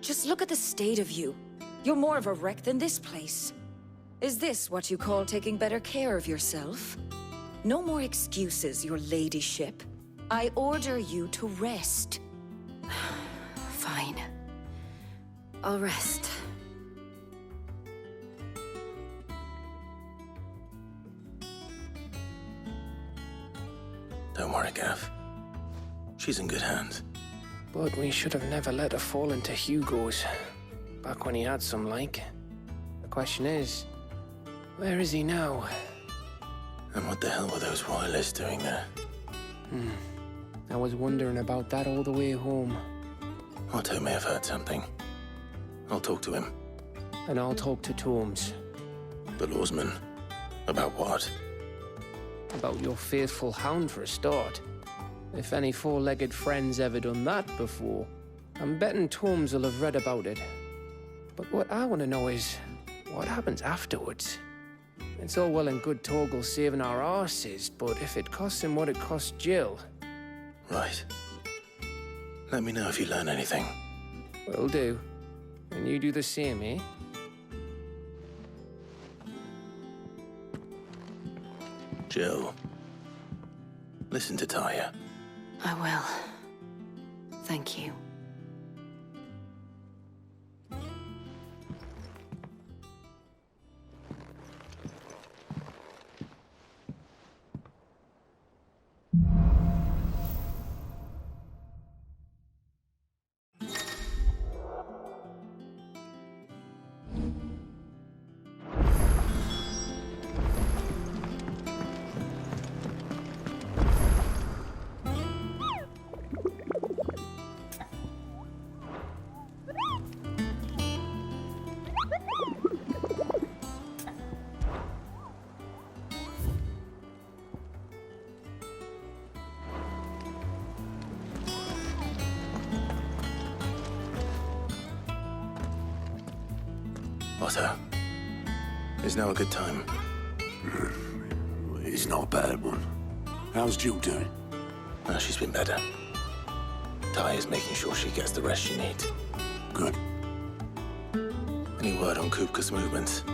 Just look at the state of you. You're more of a wreck than this place. Is this what you call taking better care of yourself? No more excuses, your ladyship. I order you to rest. Fine. I'll rest. Don't worry, Gav. She's in good hands. But we should have never let her fall into Hugo's. Back when he had some like. The question is, where is he now? And what the hell were those royalists doing there? I was wondering about that all the way home. Otto may have heard something. I'll talk to him. And I'll talk to Tomes. The lawsman. About what? About your faithful hound for a start. If any four-legged friend's ever done that before, I'm betting Tomes will have read about it. But what I want to know is, what happens afterwards? It's all well and good Torgal saving our arses, but if it costs him what it cost Jill... Right. Let me know if you learn anything. Will do. And you do the same, eh? Jill. Listen to Taya. I will. Thank you. Otto. Is now a good time? It's not a bad one. How's Jill doing? Oh, she's been better. Taya's making sure she gets the rest she needs. Good. Any word on Kupka's movements?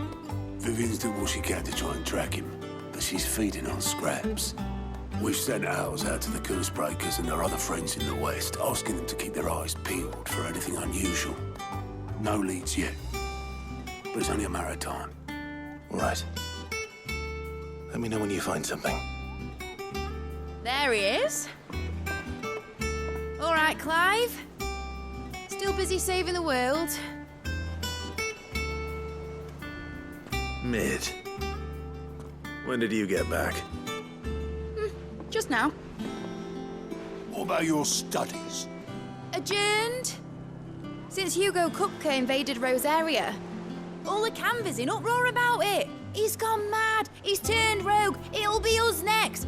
Vivian's doing what she can to try and track him, but she's feeding on scraps. We've sent ours out to the Curse-breakers and their other friends in the West, asking them to keep their eyes peeled for anything unusual. No leads yet, but it's only a matter of time. All right. Let me know when you find something. There he is. All right, Clive. Still busy saving the world. Mid. When did you get back? Just now. What about your studies? Adjourned. Since Hugo Kupka invaded Rosaria. All the canvas in uproar about it. He's gone mad. He's turned rogue. It'll be us next.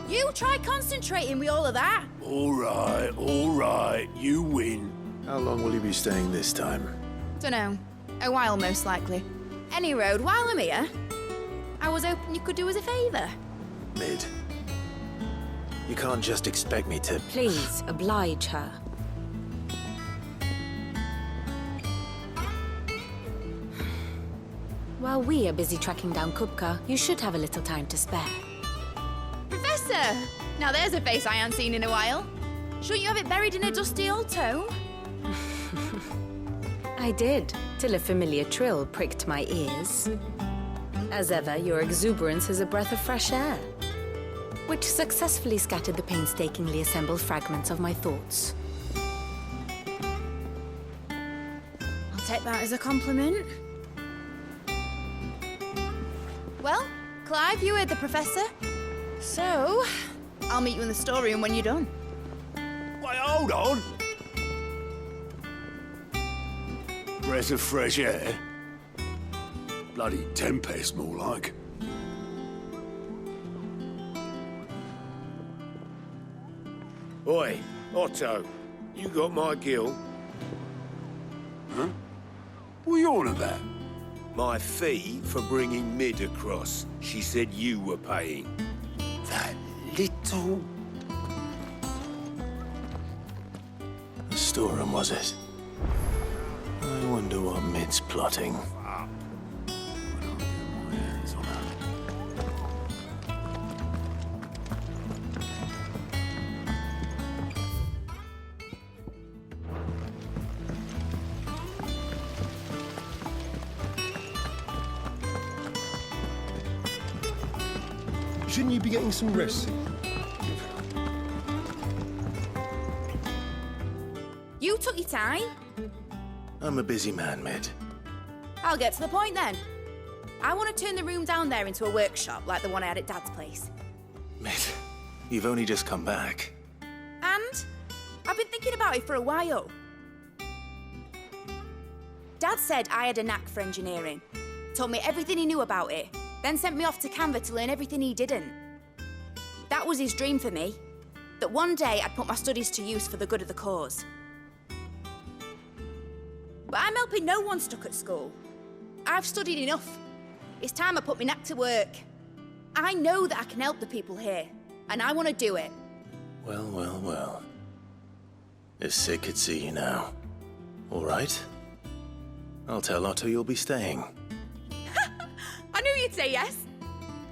You try concentrating with all of that. All right, you win. How long will you be staying this time? Dunno. A while, most likely. Any road, while I'm here, I was hoping you could do us a favour. Mid. You can't just expect me to... Please, oblige her. While we are busy tracking down Kupka, you should have a little time to spare. Professor! Now there's a face I haven't seen in a while. Shouldn't you have it buried in a dusty old tome? I did, till a familiar trill pricked my ears. As ever, your exuberance is a breath of fresh air, which successfully scattered the painstakingly assembled fragments of my thoughts. I'll take that as a compliment. Well, Clive, you heard the Professor. So, I'll meet you in the storeroom when you're done. Wait, hold on! Breath of fresh air? Bloody tempest, more like. Oi, Otto, you got my gill? Huh? What are you on about? My fee for bringing Mid across. She said you were paying. That little... The storeroom, was it? I wonder what Mid's plotting. Shouldn't you be getting some rest? You took your time. I'm a busy man, Mid. I'll get to the point then. I want to turn the room down there into a workshop like the one I had at Dad's place. Mid, you've only just come back. And I've been thinking about it for a while. Dad said I had a knack for engineering. Told me everything he knew about it. Then sent me off to Canva to learn everything he didn't. That was his dream for me. That one day I'd put my studies to use for the good of the cause. But I'm helping no one stuck at school. I've studied enough. It's time I put my knack to work. I know that I can help the people here, and I want to do it. Well, well, well. If Sid could see you now. All right. I'll tell Otto you'll be staying. I knew you'd say yes.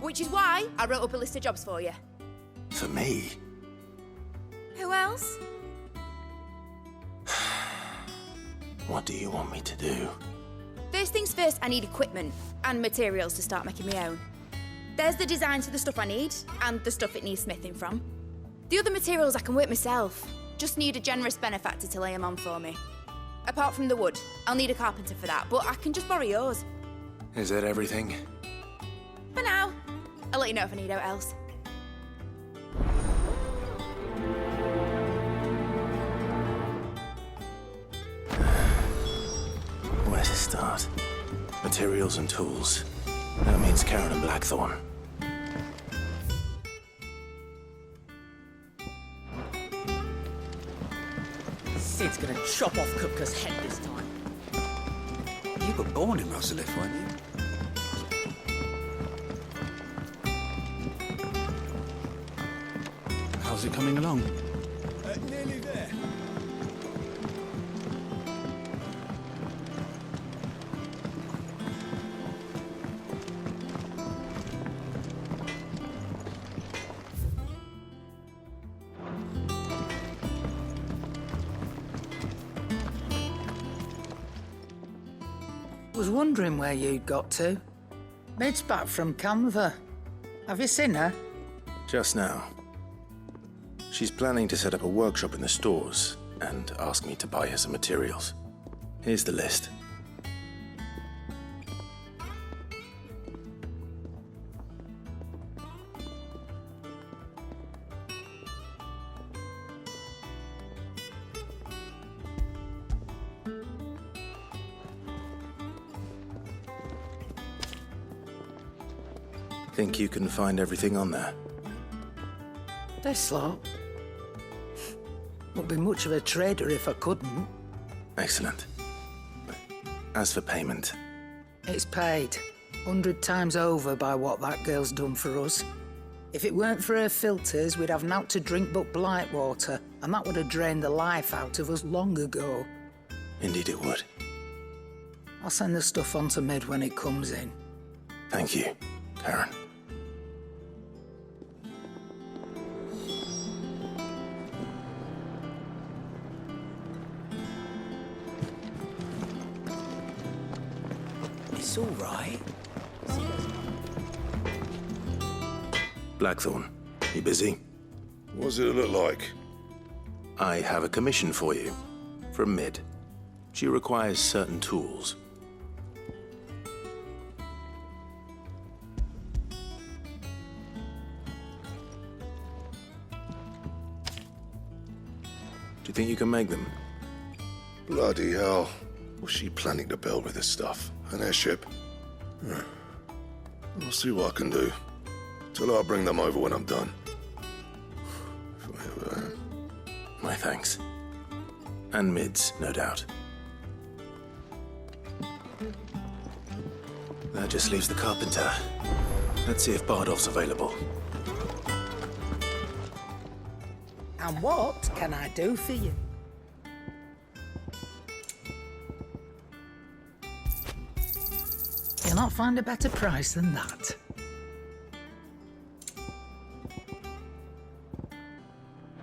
Which is why I wrote up a list of jobs for you. For me? Who else? What do you want me to do? First things first, I need equipment and materials to start making my own. There's the designs for the stuff I need and the stuff it needs smithing from. The other materials I can work myself. Just need a generous benefactor to lay them on for me. Apart from the wood, I'll need a carpenter for that, but I can just borrow yours. Is that everything? For now. I'll let you know if I need out else. Where to start? Materials and tools. That means Karen and Blackthorn. Sid's gonna chop off Kupka's head this time. You were born in Rosalith, weren't you? How's it coming along? Nearly there. Was wondering where you'd got to. Mid's back from Canva. Have you seen her? Just now. She's planning to set up a workshop in the stores and ask me to buy her some materials. Here's the list. Think you can find everything on there? This lot. Wouldn't be much of a trader if I couldn't. Excellent. As for payment, It's paid 100 times over by what that girl's done for us. If it weren't for her filters, we'd have naught to drink but blight water, and that would have drained the life out of us long ago. indeed it would. I'll send the stuff on to Mid when it comes in. Thank you, Karen. It's all right. Blackthorn, you busy? What does it look like? I have a commission for you. From Mid. She requires certain tools. Do you think you can make them? Bloody hell. What's she planning to build with this stuff? An airship? I'll see what I can do. Tell her I'll bring them over when I'm done. If I ever am. My thanks. And Mid's, no doubt. That just leaves the carpenter. Let's see if Bardolph's available. And what can I do for you? not find a better price than that.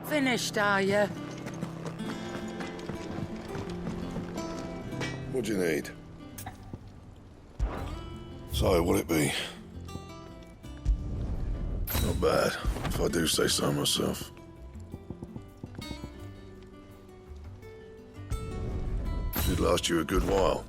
Finished, are you? What do you need? So, what'll it be? Not bad, if I do say so myself. Should last you a good while.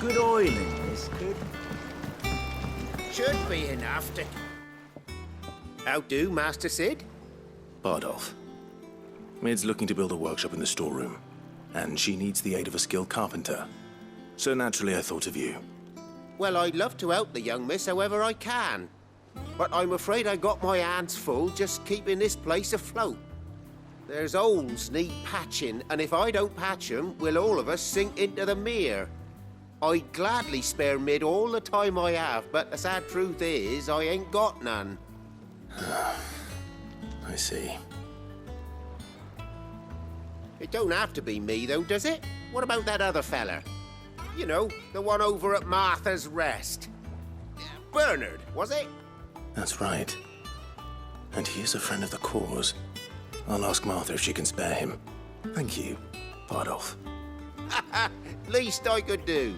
Good oiling, this kid. Should be enough to... How do, Master Sid? Bardolph. Mid's looking to build a workshop in the storeroom, and she needs the aid of a skilled carpenter. So naturally I thought of you. Well, I'd love to help the young miss however I can. But I'm afraid I got my hands full just keeping this place afloat. There's holes need patching, and if I don't patch them, we'll all of us sink into the mere. I'd gladly spare Mid all the time I have, but the sad truth is, I ain't got none. I see. It don't have to be me, though, does it? What about that other fella? You know, the one over at Martha's Rest. Bernard, was it? That's right. And he is a friend of the cause. I'll ask Martha if she can spare him. Thank you, Bardolph. Least I could do.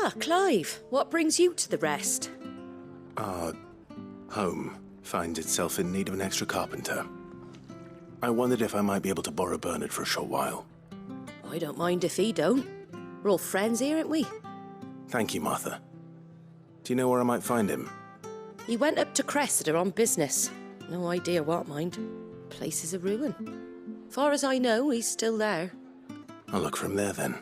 Ah, Clive, what brings you to the Rest? Our home finds itself in need of an extra carpenter. I wondered if I might be able to borrow Bernard for a short while. I don't mind if he don't. We're all friends here, aren't we? Thank you, Martha. Do you know where I might find him? He went up to Cressida on business. No idea what, mind. Place is a ruin. Far as I know, he's still there. I'll look for him there, then.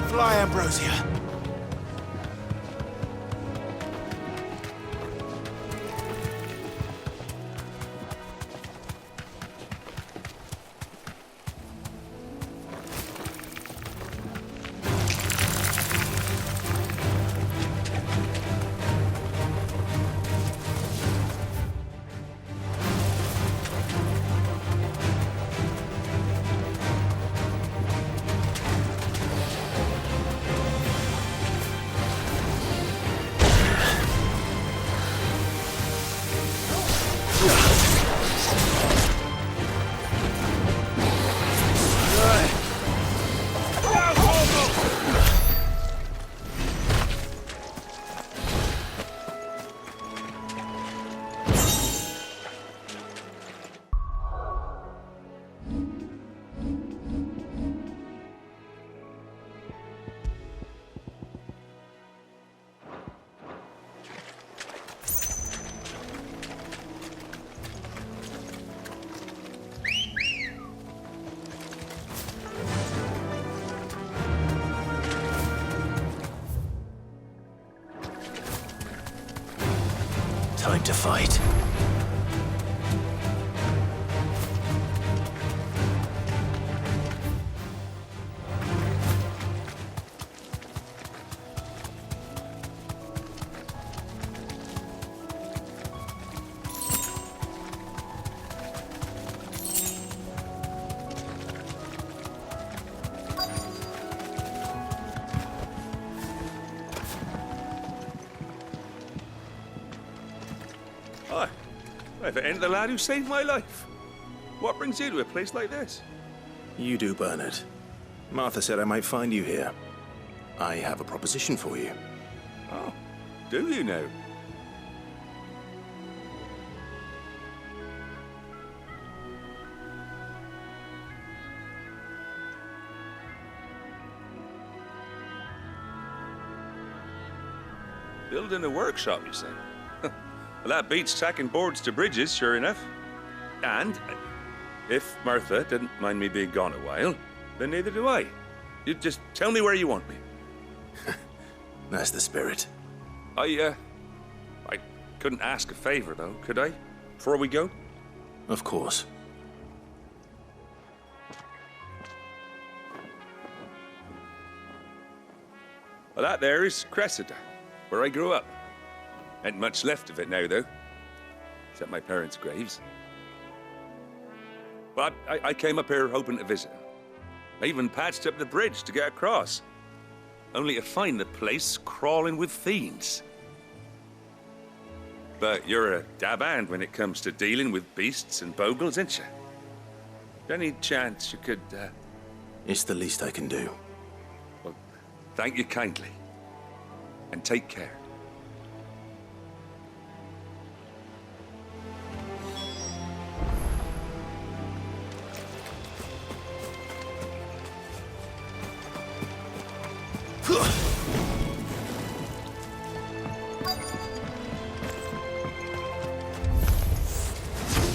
Fly, Ambrosia. mind to fight. Hi. If it ain't the lad who saved my life. What brings you to a place like this? You do, Bernard. Martha said I might find you here. I have a proposition for you. Oh, do you now? Building a workshop, you say? Well, that beats tacking boards to bridges, sure enough. And if Martha didn't mind me being gone a while, then neither do I. You just tell me where you want me. That's the spirit. I couldn't ask a favor, though, could I? Before we go? Of course. Well, that there is Cressida, where I grew up. Ain't much left of it now, though. Except my parents' graves. But I came up here hoping to visit. I even patched up the bridge to get across. Only to find the place crawling with fiends. But you're a dab hand when it comes to dealing with beasts and bogles, ain't you? Any chance you could, It's the least I can do. Well, thank you kindly. And take care.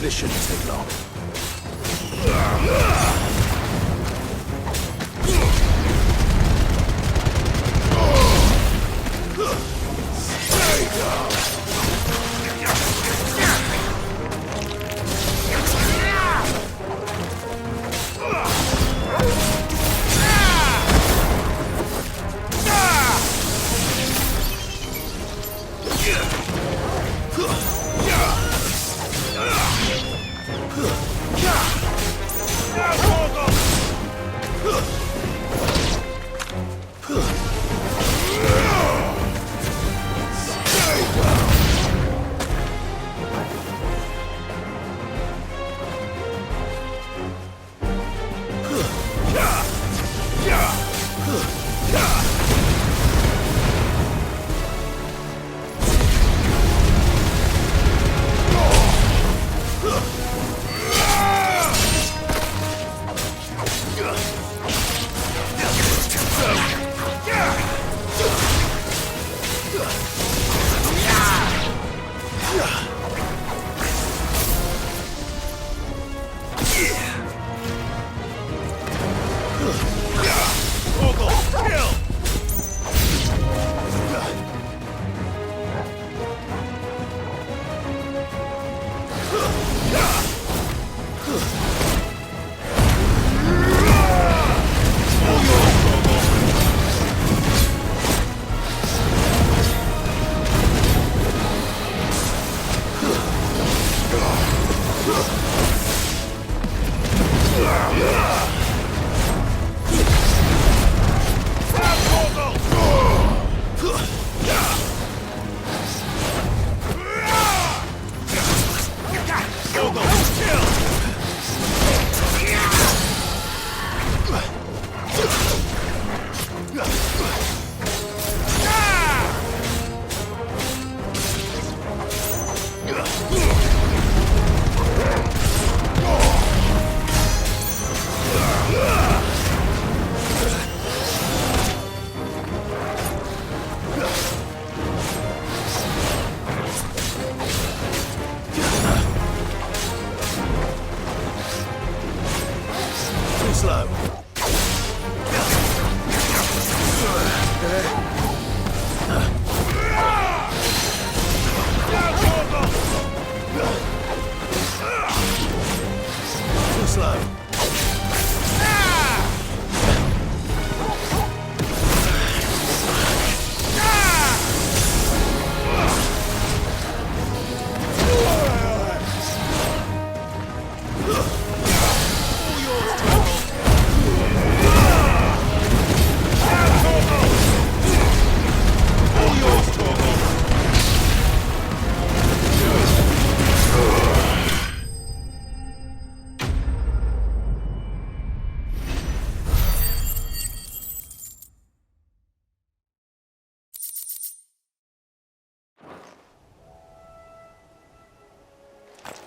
This shouldn't take long.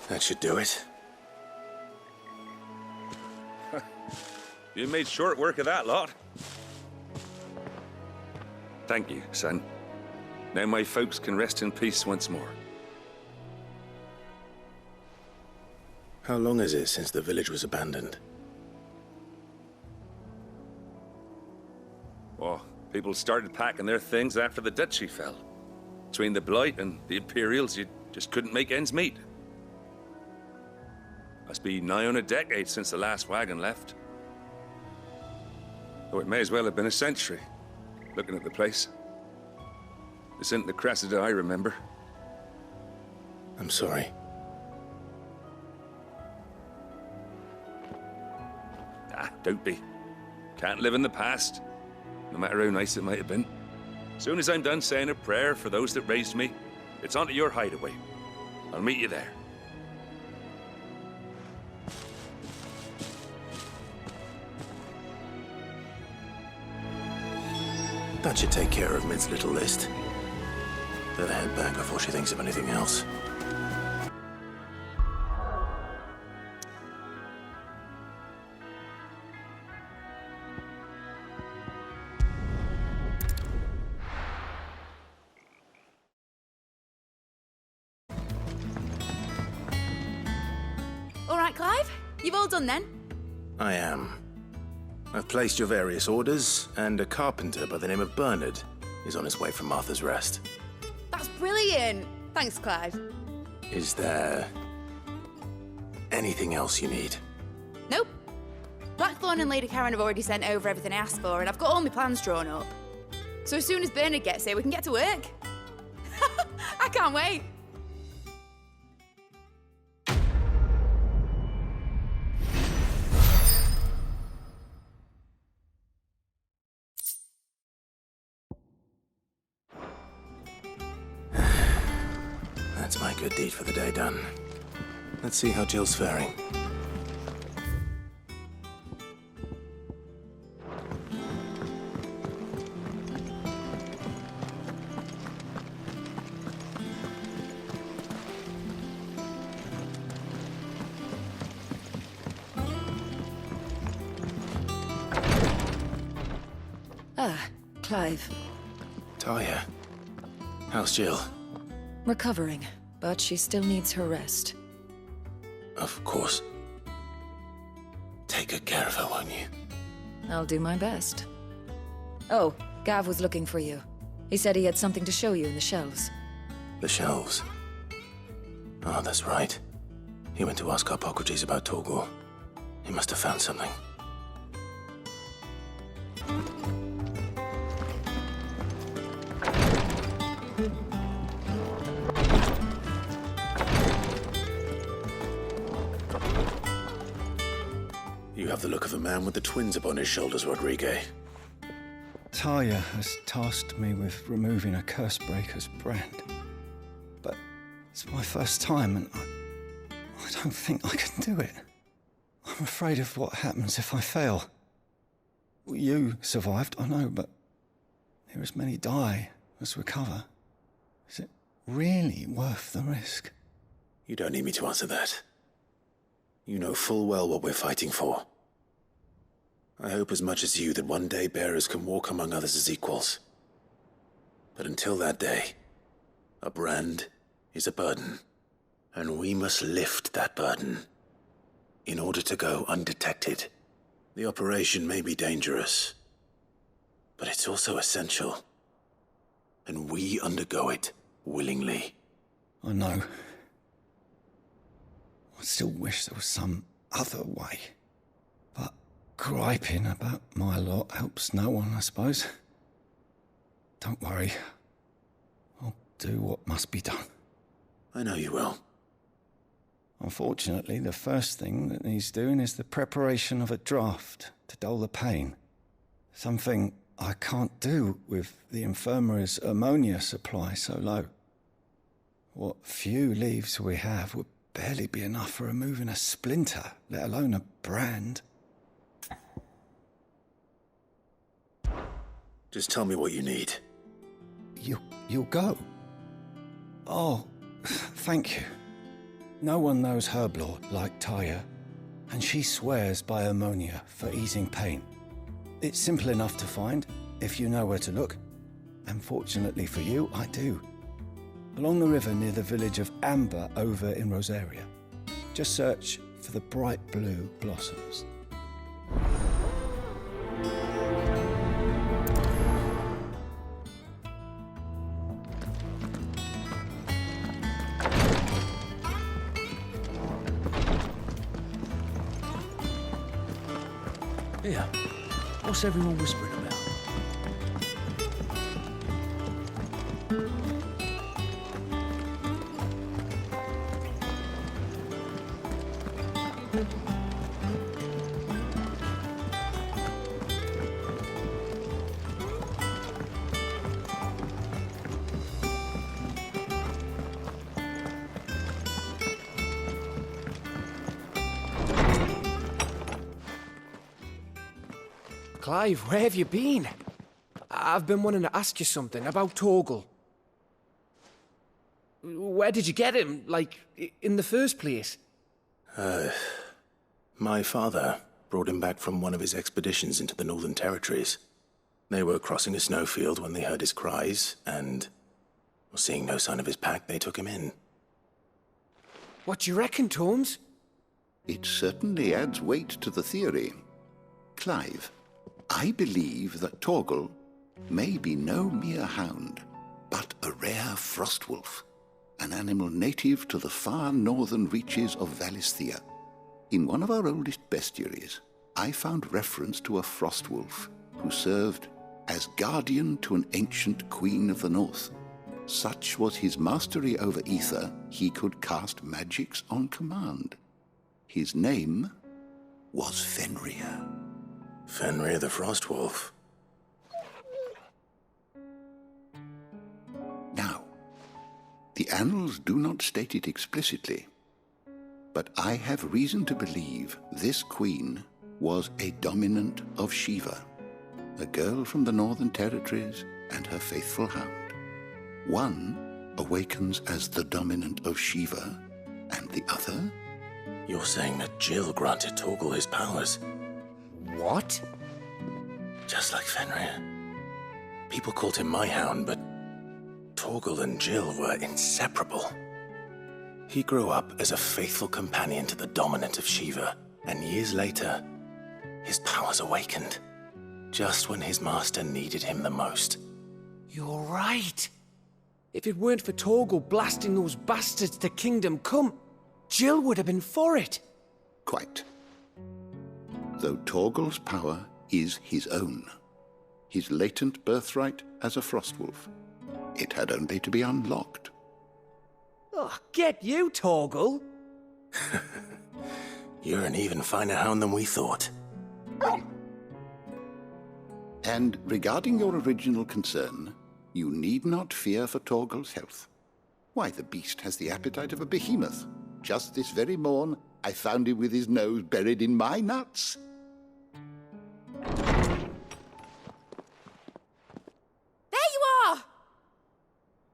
That should do it. You made short work of that lot. Thank you, son. Now my folks can rest in peace once more. How long is it since the village was abandoned? Oh, people started packing their things after the duchy fell. Between the Blight and the Imperials, you just couldn't make ends meet. Must be nigh on a decade since the last wagon left. Though it may as well have been a century, looking at the place. This isn't the Cressida I remember. I'm sorry. Ah, don't be. Can't live in the past, no matter how nice it might have been. Soon as I'm done saying a prayer for those that raised me, it's on to your hideaway. I'll meet you there. That should take care of Mid's little list. Better head back before she thinks of anything else. All right, Clive? You've all done then? I am. I've placed your various orders, and a carpenter by the name of Bernard is on his way from Martha's Rest. That's brilliant. Thanks, Clive. Is there anything else you need? Nope. Blackthorn and Lady Karen have already sent over everything I asked for, and I've got all my plans drawn up. So as soon as Bernard gets here, we can get to work. I can't wait. That's my good deed for the day done. Let's see how Jill's faring. Ah, Clive. Talia, how's Jill? Recovering, but she still needs her rest. Of course. Take good care of her, won't you? I'll do my best. Oh, Gav was looking for you. He said he had something to show you in the shelves. The shelves. Oh, that's right. He went to ask Harpocrates about Torgor. He must have found something. You have the look of a man with the twins upon his shoulders, Rodrigue. Talia has tasked me with removing a Cursebreaker's brand. But it's my first time, and I don't think I can do it. I'm afraid of what happens if I fail. You survived, I know, but there as many die as recover. Is it really worth the risk? You don't need me to answer that. You know full well what we're fighting for. I hope as much as you that one day bearers can walk among others as equals. But until that day, a brand is a burden, and we must lift that burden in order to go undetected. The operation may be dangerous, but it's also essential, and we undergo it willingly. I know. I still wish there was some other way. But griping about my lot helps no one, I suppose. Don't worry. I'll do what must be done. I know you will. Unfortunately, the first thing that needs doing is the preparation of a draft to dull the pain. Something I can't do with the infirmary's ammonia supply so low. What few leaves we have would barely be enough for removing a splinter, let alone a brand. Just tell me what you need. You'll go? Oh, thank you. No one knows Herblore like Taya, and she swears by ammonia for easing pain. It's simple enough to find, if you know where to look. And fortunately for you, I do. Along the river near the village of Amber over in Rosaria. Just search for the bright blue blossoms. Here, what's everyone whispering about? Clive, where have you been? I've been wanting to ask you something about Torgal. Where did you get him, like, in the first place? My father brought him back from one of his expeditions into the Northern Territories. They were crossing a snowfield when they heard his cries, and seeing no sign of his pack, they took him in. What do you reckon, Torms? It certainly adds weight to the theory. Clive, I believe that Torgal may be no mere hound, but a rare frostwolf, an animal native to the far northern reaches of Valisthea. In one of our oldest bestiaries, I found reference to a frostwolf who served as guardian to an ancient queen of the north. Such was his mastery over ether, he could cast magics on command. His name was Fenrir. Fenrir the Frostwolf. Now, the annals do not state it explicitly, but I have reason to believe this queen was a dominant of Shiva, a girl from the Northern Territories and her faithful hound. One awakens as the dominant of Shiva, and the other? You're saying that Jill granted Torgal his powers? What? Just like Fenrir. People called him my hound, but Torgal and Jill were inseparable. He grew up as a faithful companion to the dominant of Shiva, and years later, his powers awakened, just when his master needed him the most. You're right. If it weren't for Torgal blasting those bastards to Kingdom Come, Jill would have been for it. Quite. Though Torgal's power is his own, his latent birthright as a frostwolf, it had only to be unlocked. Oh, get you, Torgal! You're an even finer hound than we thought. And regarding your original concern, you need not fear for Torgal's health. Why, the beast has the appetite of a behemoth. Just this very morn, I found him with his nose buried in my nuts. There you are!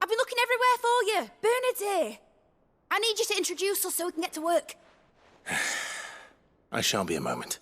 I've been looking everywhere for you. Bernard's here. I need you to introduce us so we can get to work. I shall be a moment.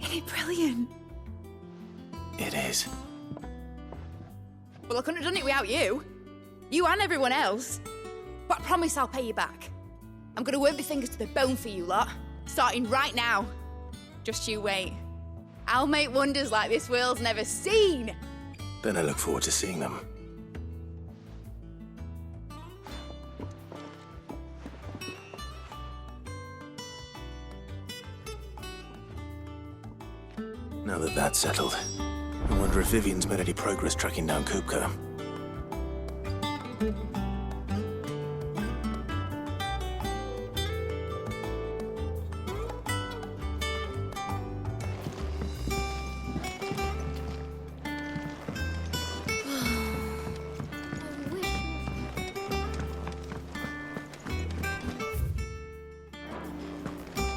Isn't it brilliant? It is. Well, I couldn't have done it without you. You and everyone else. But I promise I'll pay you back. I'm gonna work my fingers to the bone for you lot, starting right now. Just you wait. I'll make wonders like this world's never seen. Then I look forward to seeing them. Now that that's settled, I wonder if Vivian's made any progress tracking down Kupka.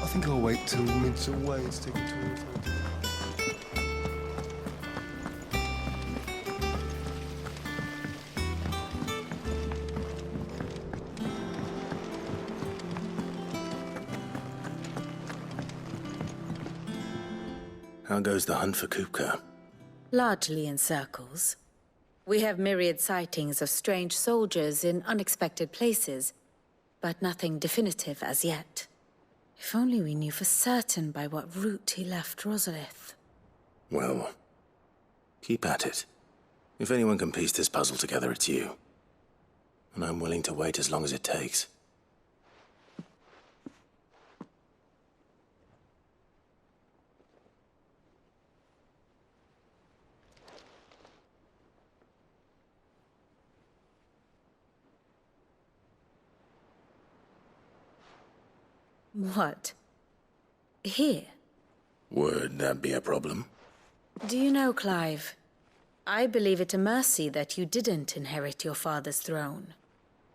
I think I'll wait till mid's away and take it to her. How goes the hunt for Kupka? Largely in circles. We have myriad sightings of strange soldiers in unexpected places, but nothing definitive as yet. If only we knew for certain by what route he left Rosalith. Well, keep at it. If anyone can piece this puzzle together, it's you. And I'm willing to wait as long as it takes. What? Here? Would that be a problem? Do you know, Clive? I believe it a mercy that you didn't inherit your father's throne.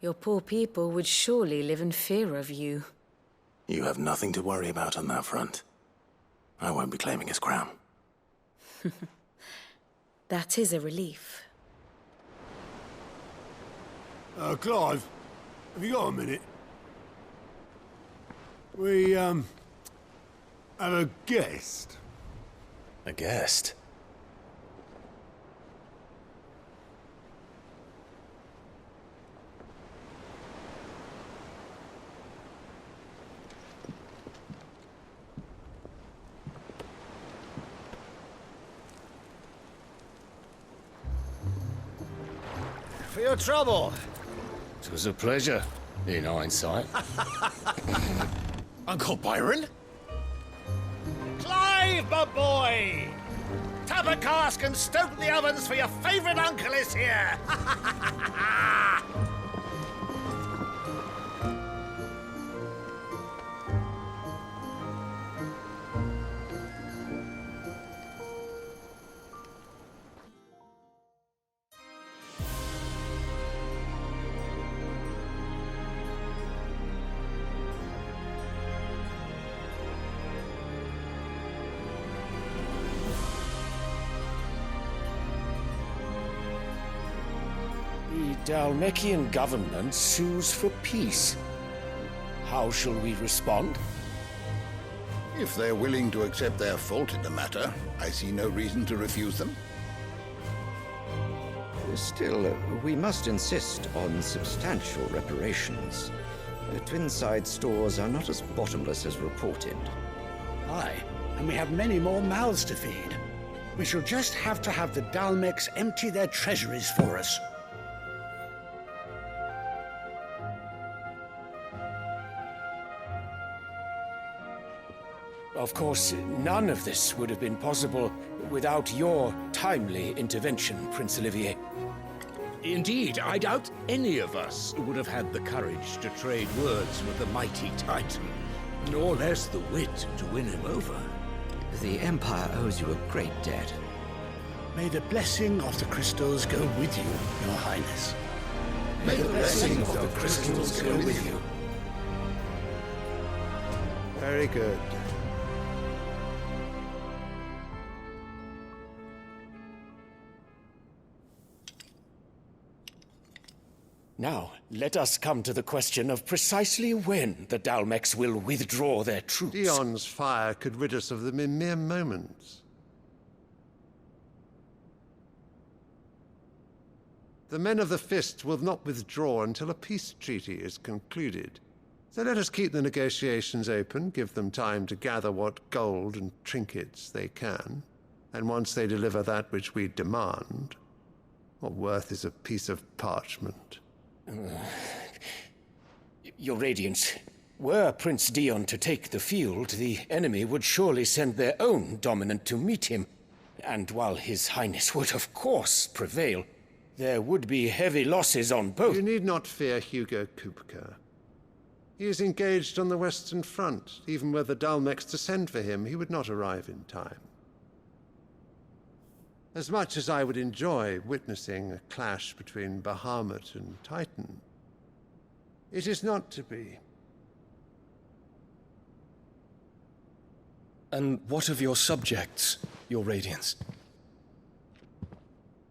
Your poor people would surely live in fear of you. You have nothing to worry about on that front. I won't be claiming his crown. That is a relief. Clive, have you got a minute? We, have a guest. A guest? For your trouble. It was a pleasure, in hindsight. Uncle Byron? Clive, my boy! Tap a cask and stoke the ovens, for your favourite uncle is here! The Dalmekian government sues for peace. How shall we respond? If they're willing to accept their fault in the matter, I see no reason to refuse them. Still, we must insist on substantial reparations. Twinside stores are not as bottomless as reported. Aye, and we have many more mouths to feed. We shall just have to have the Dalmecs empty their treasuries for us. Of course, none of this would have been possible without your timely intervention, Prince Olivier. Indeed, I doubt any of us would have had the courage to trade words with the mighty Titan, nor less the wit to win him over. The Empire owes you a great debt. May the blessing of the crystals go with you, Your Highness. May the blessing of the crystals go with you. Very good. Now, let us come to the question of precisely when the Dalmecs will withdraw their troops. Dion's fire could rid us of them in mere moments. The men of the Fist will not withdraw until a peace treaty is concluded. So let us keep the negotiations open, give them time to gather what gold and trinkets they can, and once they deliver that which we demand, what worth is a piece of parchment? Your Radiance, were Prince Dion to take the field, the enemy would surely send their own dominant to meet him. And while His Highness would of course prevail, there would be heavy losses on both. You need not fear Hugo Kupka. He is engaged on the Western Front. Even were the Dalmecs to send for him, he would not arrive in time. As much as I would enjoy witnessing a clash between Bahamut and Titan, it is not to be. And what of your subjects, your Radiance?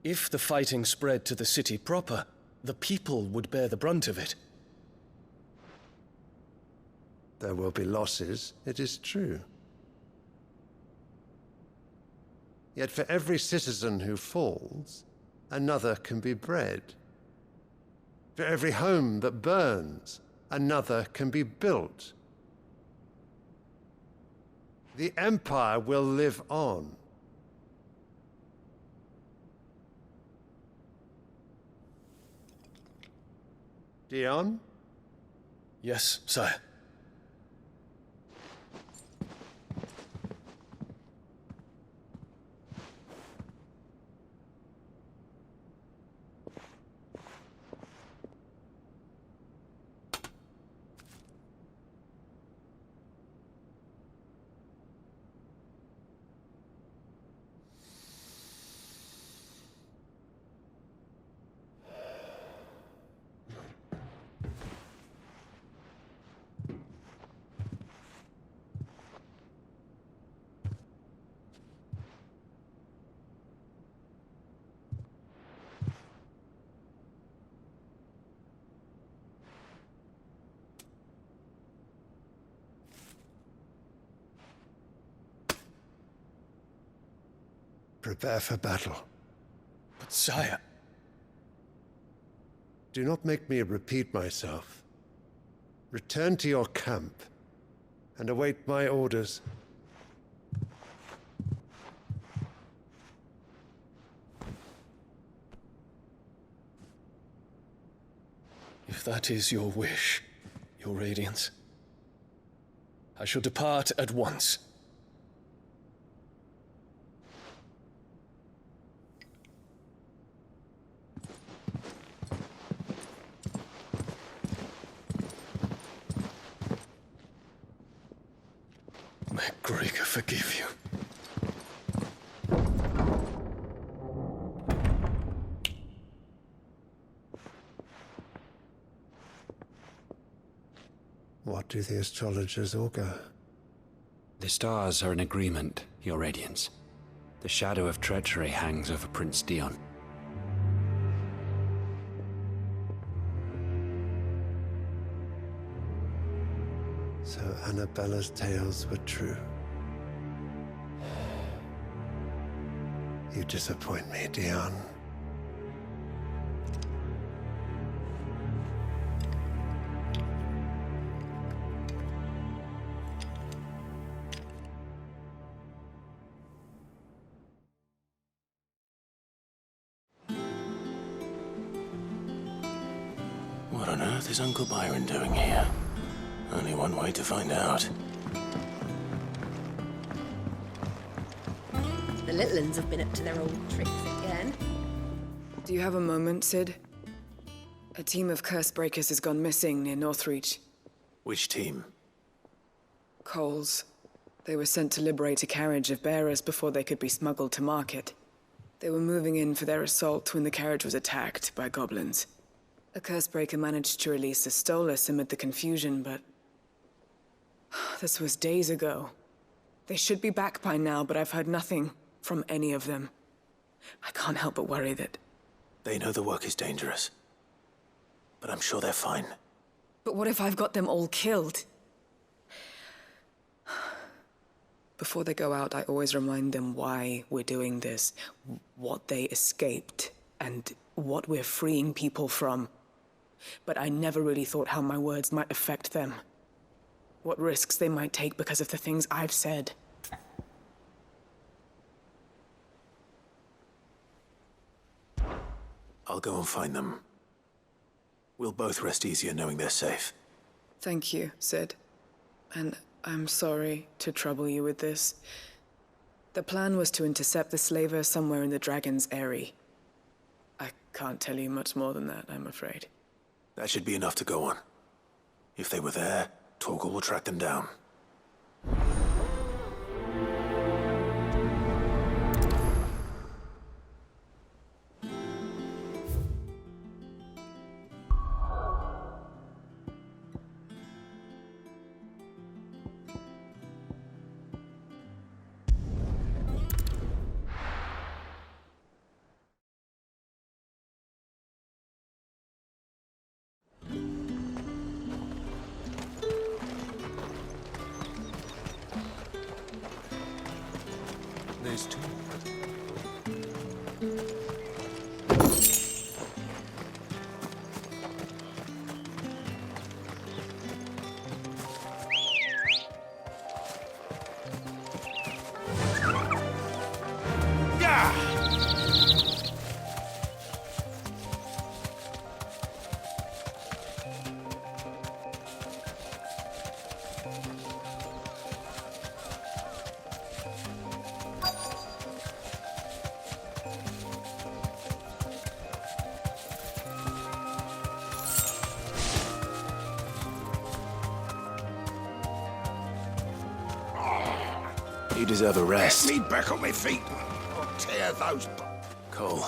If the fighting spread to the city proper, the people would bear the brunt of it. There will be losses, it is true. Yet for every citizen who falls, another can be bred. For every home that burns, another can be built. The Empire will live on. Dion? Yes, sire. Prepare for battle. But sire... Do not make me repeat myself. Return to your camp and await my orders. If that is your wish, your Radiance, I shall depart at once. May Gregor forgive you. What do the astrologers augur? The stars are in agreement, Your Radiance. The shadow of treachery hangs over Prince Dion. So Annabella's tales were true. You disappoint me, Dion. What on earth is Uncle Byron doing here? Only one way to find out. The little uns have been up to their old tricks again. Do you have a moment, Sid? A team of curse breakers has gone missing near Northreach. Which team? Coles. They were sent to liberate a carriage of bearers before they could be smuggled to market. They were moving in for their assault when the carriage was attacked by goblins. A cursebreaker managed to release a Stolas amid the confusion, but... this was days ago. They should be back by now, but I've heard nothing from any of them. I can't help but worry that... They know the work is dangerous. But I'm sure they're fine. But what if I've got them all killed? Before they go out, I always remind them why we're doing this, what they escaped, and what we're freeing people from. But I never really thought how my words might affect them. What risks they might take because of the things I've said. I'll go and find them. We'll both rest easier knowing they're safe. Thank you, Sid. And I'm sorry to trouble you with this. The plan was to intercept the slaver somewhere in the Dragon's Eyrie. I can't tell you much more than that, I'm afraid. That should be enough to go on. If they were there, Torgal will track them down. You deserve a rest. Get me back on my feet. I'll tear those... Cole,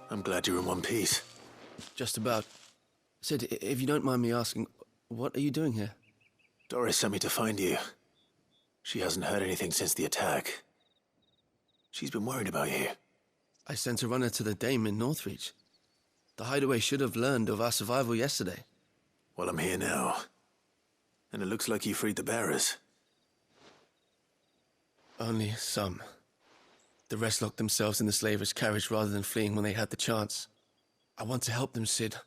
I'm glad you're in one piece. Just about. Sid, if you don't mind me asking, what are you doing here? Doris sent me to find you. She hasn't heard anything since the attack. She's been worried about you. I sent a runner to the Dame in Northreach. The hideaway should have learned of our survival yesterday. Well, I'm here now. And it looks like you freed the bearers. Only some. The rest locked themselves in the slavers' carriage rather than fleeing when they had the chance. I want to help them, Sid.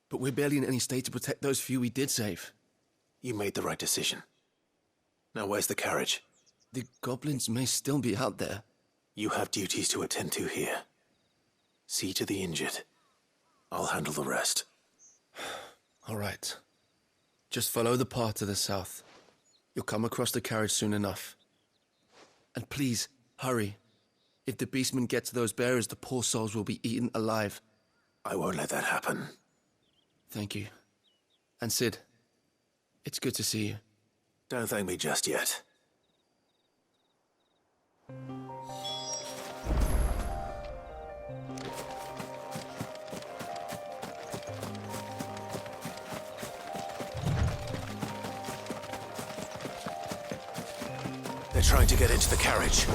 But we're barely in any state to protect those few we did save. You made the right decision. Now where's the carriage? The goblins may still be out there. You have duties to attend to here. See to the injured. I'll handle the rest. All right. Just follow the path to the south. You'll come across the carriage soon enough. And please, hurry. If the beastmen get to those bearers, the poor souls will be eaten alive. I won't let that happen. Thank you. And Sid, it's good to see you. Don't thank me just yet. They're trying to get into the carriage.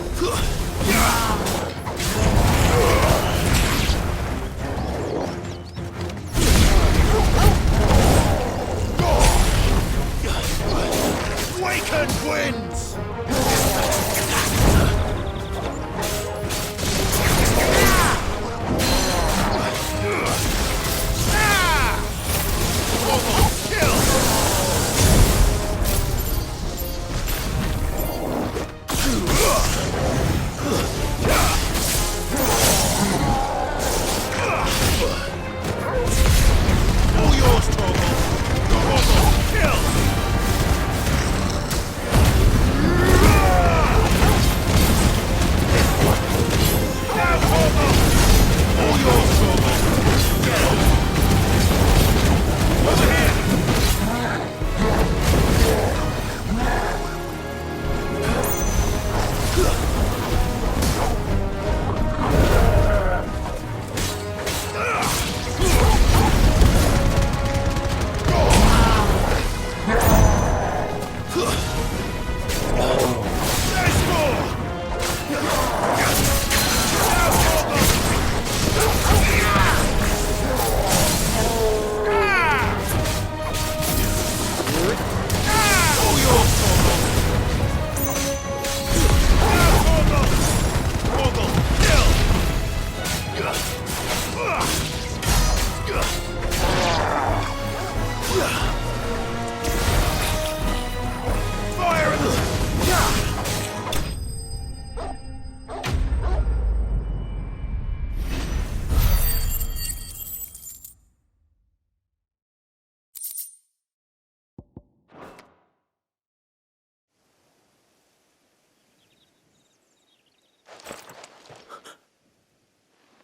Wakened winds!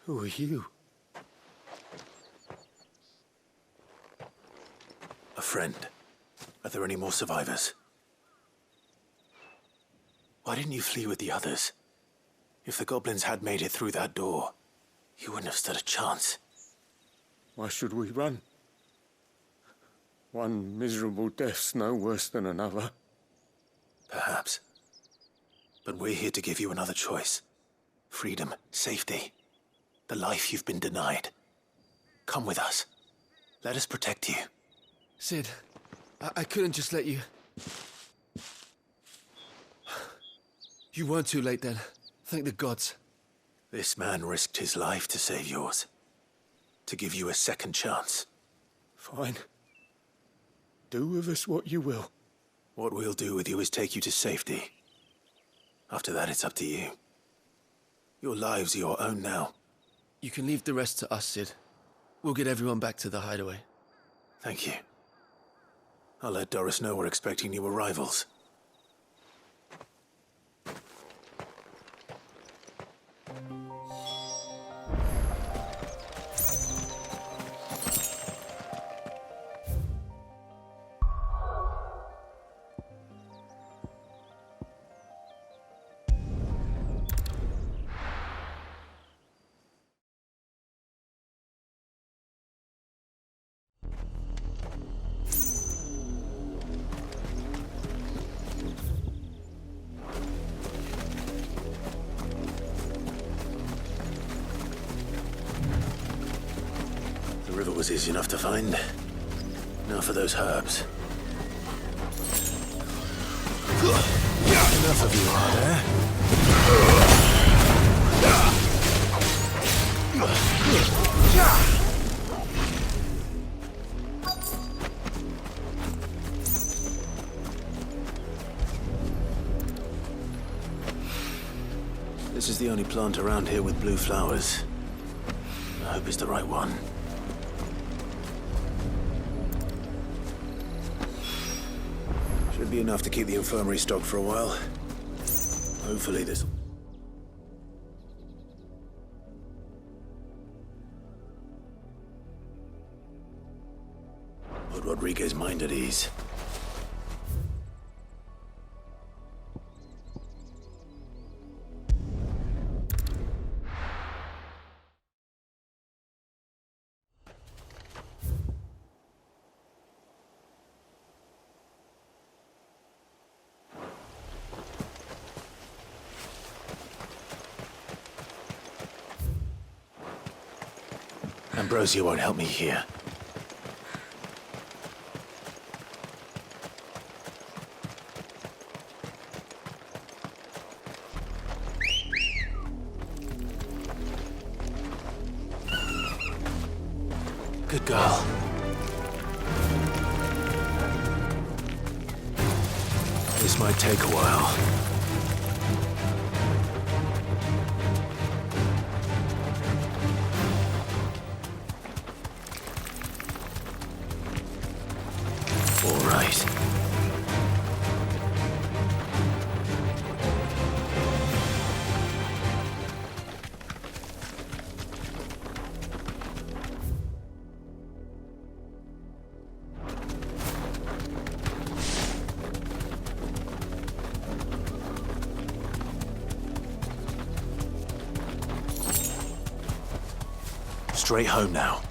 Who are you? A friend. Are there any more survivors? Why didn't you flee with the others? If the goblins had made it through that door, you wouldn't have stood a chance. Why should we run? One miserable death's no worse than another. Perhaps. But we're here to give you another choice. Freedom, safety. The life you've been denied. Come with us. Let us protect you. Sid, I couldn't just let you... You weren't too late then. Thank the gods. This man risked his life to save yours. To give you a second chance. Fine. Do with us what you will. What we'll do with you is take you to safety. After that, it's up to you. Your lives are your own now. You can leave the rest to us, Sid. We'll get everyone back to the hideaway. Thank you. I'll let Doris know we're expecting new arrivals. was easy enough to find. Now for those herbs. Enough of you, are there? This is the only plant around here with blue flowers. I hope it's the right one. Should be enough to keep the infirmary stocked for a while. Hopefully this... put Rodriguez's mind at ease. Ambrosia won't help me here. Good girl. This might take a while. Straight home now.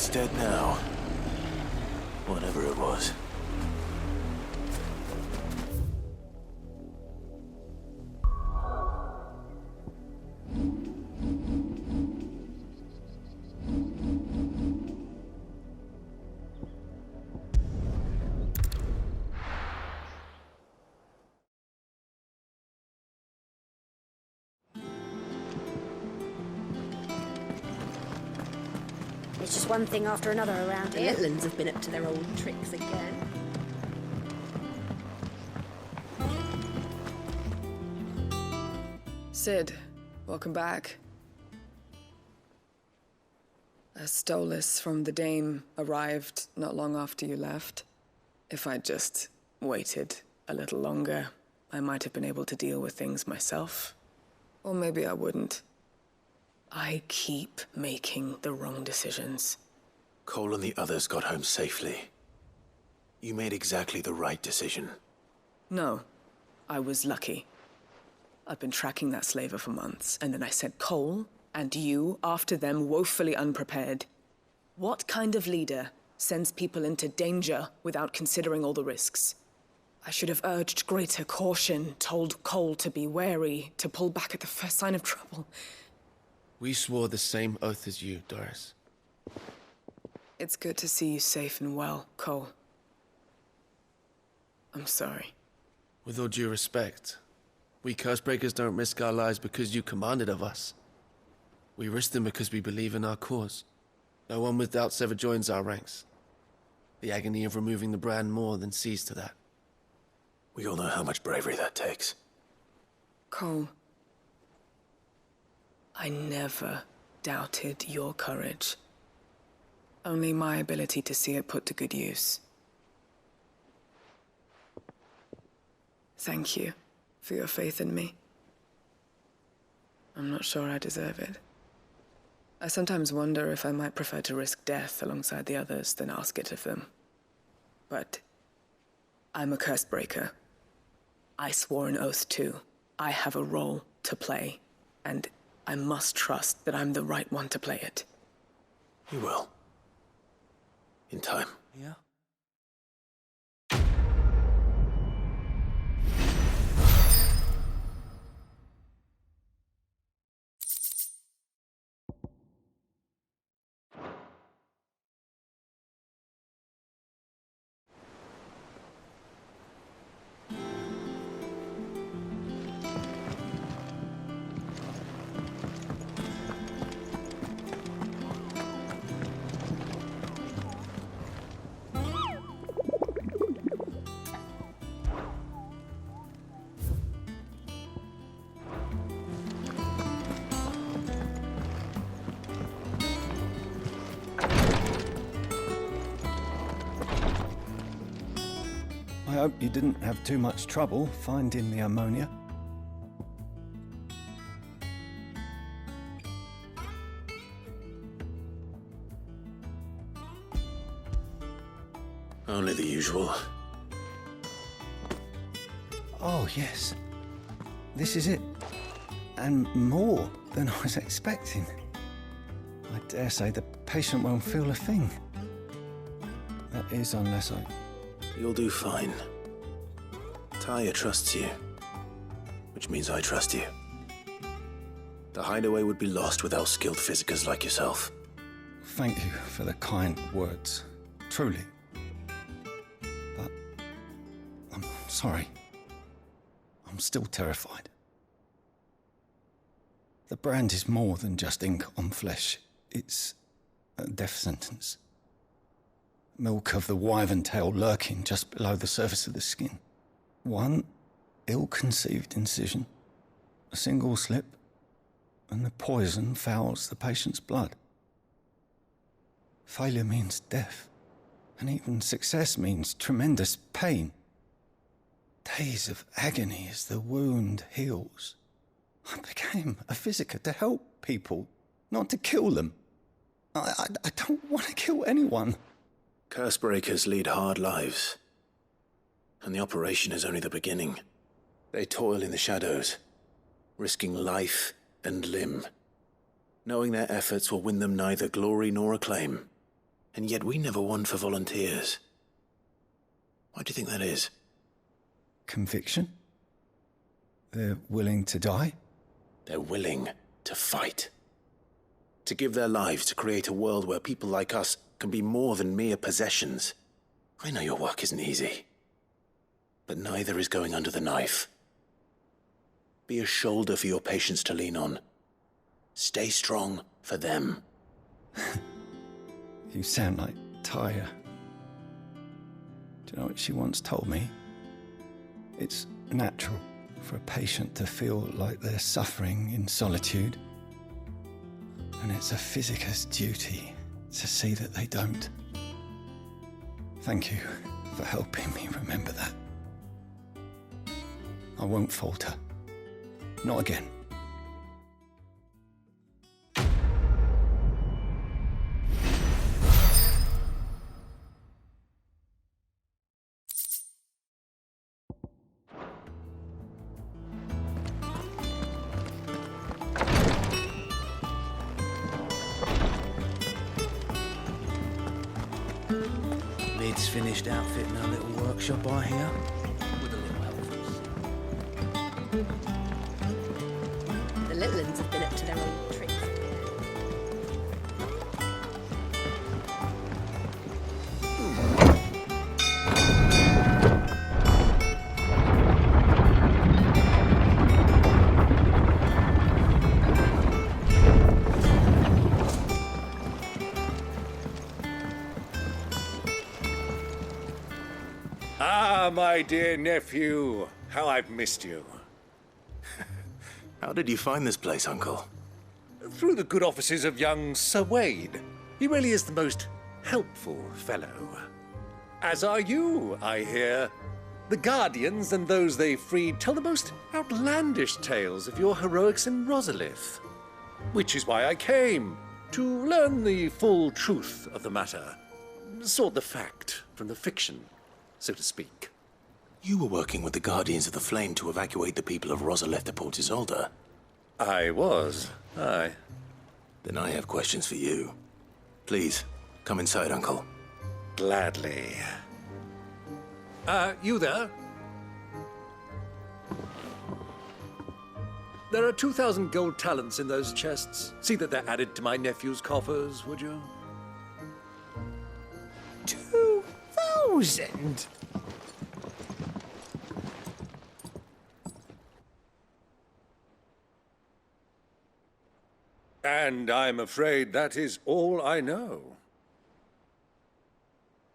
It's dead now. Whatever it was. It's just one thing after another around here. The Litlands have been up to their old tricks again. Sid, welcome back. A Stolas from the Dame arrived not long after you left. If I'd just waited a little longer, I might have been able to deal with things myself. Or maybe I wouldn't. I keep making the wrong decisions. Cole and the others got home safely. You made exactly the right decision. No, I was lucky. I've been tracking that slaver for months, and then I sent Cole and you after them woefully unprepared. What kind of leader sends people into danger without considering all the risks? I should have urged greater caution, told Cole to be wary, to pull back at the first sign of trouble. We swore the same oath as you, Doris. It's good to see you safe and well, Cole. I'm sorry. With all due respect, we Cursebreakers don't risk our lives because you commanded of us. We risk them because we believe in our cause. No one with doubts ever joins our ranks. The agony of removing the brand more than sees to that. We all know how much bravery that takes. Cole, I never doubted your courage. Only my ability to see it put to good use. Thank you for your faith in me. I'm not sure I deserve it. I sometimes wonder if I might prefer to risk death alongside the others than ask it of them. But I'm a Cursebreaker. I swore an oath too. I have a role to play, and I must trust that I'm the right one to play it. You will. In time. Yeah. I hope you didn't have too much trouble finding the ammonia. Only the usual. Oh, yes. This is it. And more than I was expecting. I dare say the patient won't feel a thing. That is, unless I... You'll do fine. Talia trusts you, which means I trust you. The hideaway would be lost without skilled physicers like yourself. Thank you for the kind words. Truly. But I'm sorry. I'm still terrified. The brand is more than just ink on flesh. It's a death sentence. Milk of the wyvern tail lurking just below the surface of the skin. One ill-conceived incision, a single slip, and the poison fouls the patient's blood. Failure means death, and even success means tremendous pain. Days of agony as the wound heals. I became a physiker to help people, not to kill them. I don't want to kill anyone. Cursebreakers lead hard lives, and the operation is only the beginning. They toil in the shadows, risking life and limb, knowing their efforts will win them neither glory nor acclaim, And yet we never won for volunteers. Why do you think that is? Conviction? They're willing to die? They're willing to fight. To give their lives to create a world where people like us can be more than mere possessions. I know your work isn't easy. But neither is going under the knife. Be a shoulder for your patients to lean on. Stay strong for them. You sound like Taya. Do you know what she once told me? It's natural for a patient to feel like they're suffering in solitude. And it's a physicist's duty to see that they don't. Thank you for helping me remember that. I won't falter. Not again. Lid's finished outfitting our little workshop, I hear. With a little help from us. The little ones have been up to their old tricks. Ah, my dear nephew, how I've missed you. How did you find this place, Uncle? Through the good offices of young Sir Wade. He really is the most helpful fellow. As are you, I hear. The Guardians and those they freed tell the most outlandish tales of your heroics in Rosalith. Which is why I came, to learn the full truth of the matter. Sort the fact from the fiction, so to speak. You were working with the Guardians of the Flame to evacuate the people of Rosalith to Port Isolde. I was, aye. Then I have questions for you. Please, come inside, Uncle. Gladly. You there? There are 2,000 gold talents in those chests. See that they're added to my nephew's coffers, would you? 2,000? And I'm afraid that is all I know.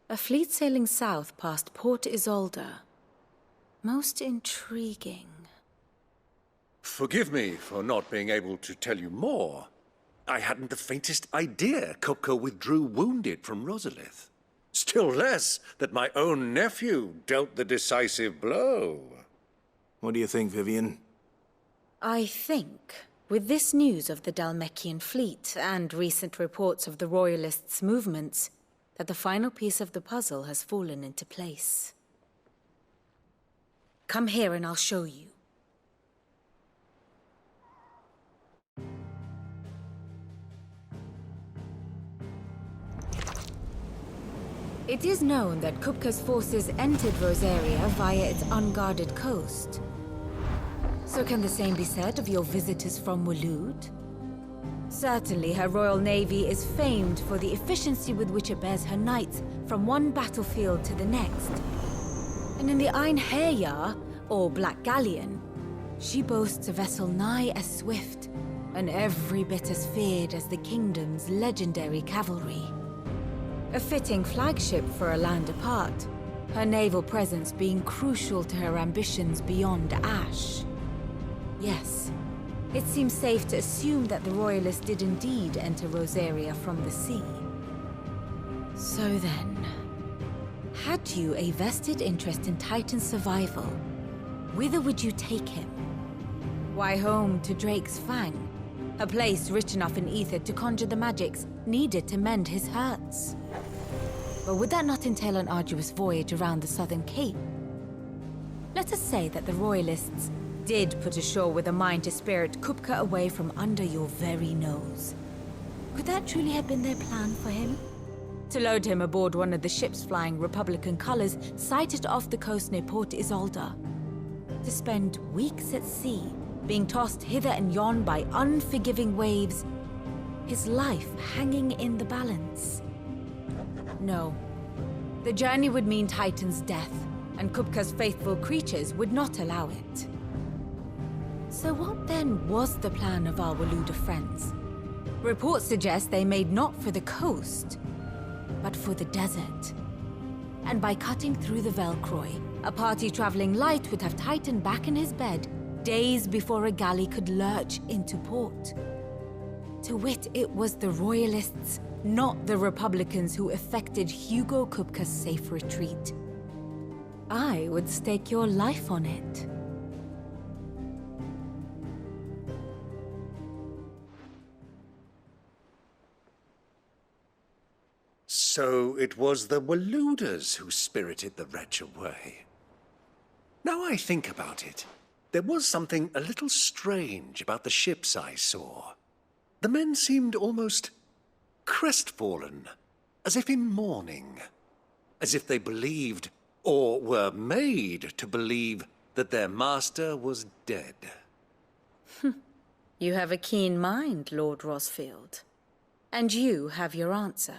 A fleet sailing south past Port Isolde. Most intriguing. Forgive me for not being able to tell you more. I hadn't the faintest idea Kupka withdrew wounded from Rosalith. Still less that my own nephew dealt the decisive blow. What do you think, Vivian? I think, with this news of the Dhalmekian fleet and recent reports of the Royalists' movements, that the final piece of the puzzle has fallen into place. Come here and I'll show you. It is known that Kupka's forces entered Rosaria via its unguarded coast. So can the same be said of your visitors from Waloed? Certainly, her Royal Navy is famed for the efficiency with which it bears her knights from one battlefield to the next. And in the Einherjar, or Black Galleon, she boasts a vessel nigh as swift and every bit as feared as the kingdom's legendary cavalry. A fitting flagship for a land apart, her naval presence being crucial to her ambitions beyond Ash. Yes, it seems safe to assume that the Royalists did indeed enter Rosaria from the sea. So then, had you a vested interest in Titan's survival, whither would you take him? Why, home to Drake's Fang, a place rich enough in ether to conjure the magics needed to mend his hurts. But would that not entail an arduous voyage around the southern cape? Let us say that the Royalists did put ashore with a mind to spirit Kupka away from under your very nose. Could that truly have been their plan for him? to load him aboard one of the ships flying Republican colors sighted off the coast near Port Isolde. To spend weeks at sea, being tossed hither and yon by unforgiving waves, his life hanging in the balance. No. The journey would mean Titan's death, and Kupka's faithful creatures would not allow it. So what then was the plan of our Waluda friends? Reports suggest they made not for the coast, but for the desert. And by cutting through the Velcroy, a party traveling light would have Titan back in his bed days before a galley could lurch into port. To wit, it was the Royalists, not the Republicans, who effected Hugo Kupka's safe retreat. I would stake your life on it. So it was the Waludas who spirited the wretch away. Now I think about it, there was something a little strange about the ships I saw. The men seemed almost crestfallen, as if in mourning, as if they believed, or were made to believe, that their master was dead. You have a keen mind, Lord Rosfield. And you have your answer.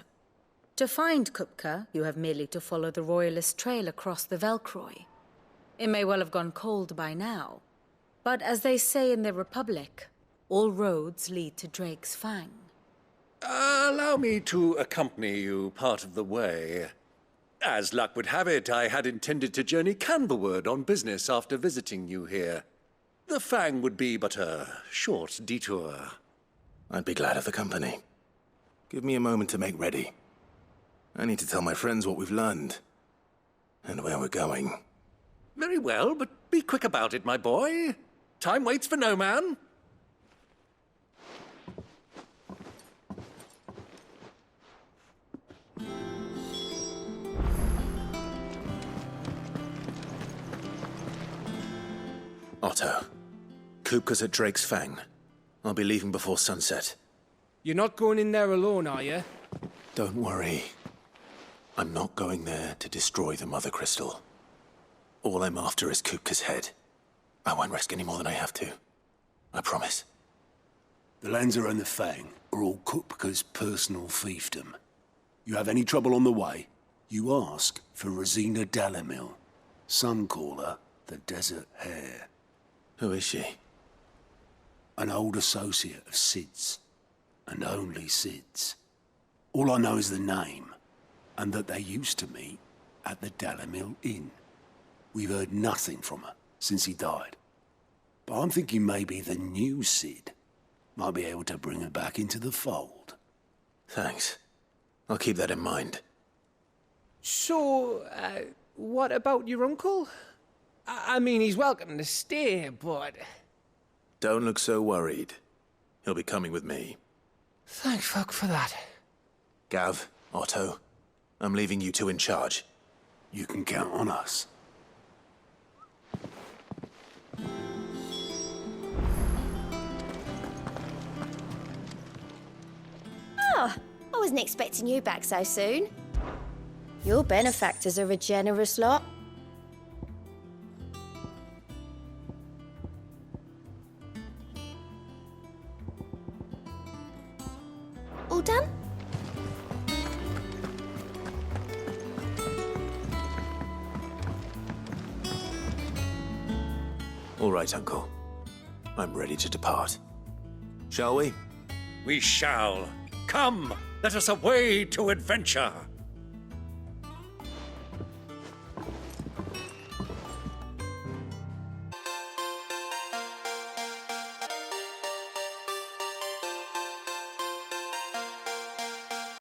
To find Kupka, you have merely to follow the Royalist trail across the Velcroy. It may well have gone cold by now, but as they say in the Republic, all roads lead to Drake's Fang. Allow me to accompany you part of the way. As luck would have it, I had intended to journey Canberward on business after visiting you here. The Fang would be but a short detour. I'd be glad of the company. Give me a moment to make ready. I need to tell my friends what we've learned, and where we're going. Very well, but be quick about it, my boy. Time waits for no man. Otto, Kupka's at Drake's Fang. I'll be leaving before sunset. You're not going in there alone, are you? Don't worry. I'm not going there to destroy the Mother Crystal. All I'm after is Kupka's head. I won't risk any more than I have to. I promise. The Lancer and the Fang are all Kupka's personal fiefdom. You have any trouble on the way, you ask for Rosina Dalamil. Some call her the Desert Hare. Who is she? An old associate of Sid's, and only Sid's. All I know is the name, and that they used to meet at the Dalamil Inn. We've heard nothing from her since he died. But I'm thinking maybe the new Sid might be able to bring her back into the fold. Thanks. I'll keep that in mind. So, what about your uncle? I mean, he's welcome to stay, but... Don't look so worried. He'll be coming with me. Thank fuck for that. Gav, Otto, I'm leaving you two in charge. You can count on us. Oh, I wasn't expecting you back so soon. Your benefactors are a generous lot. All done? All right, Uncle. I'm ready to depart. Shall we? We shall. Come, let us away to adventure.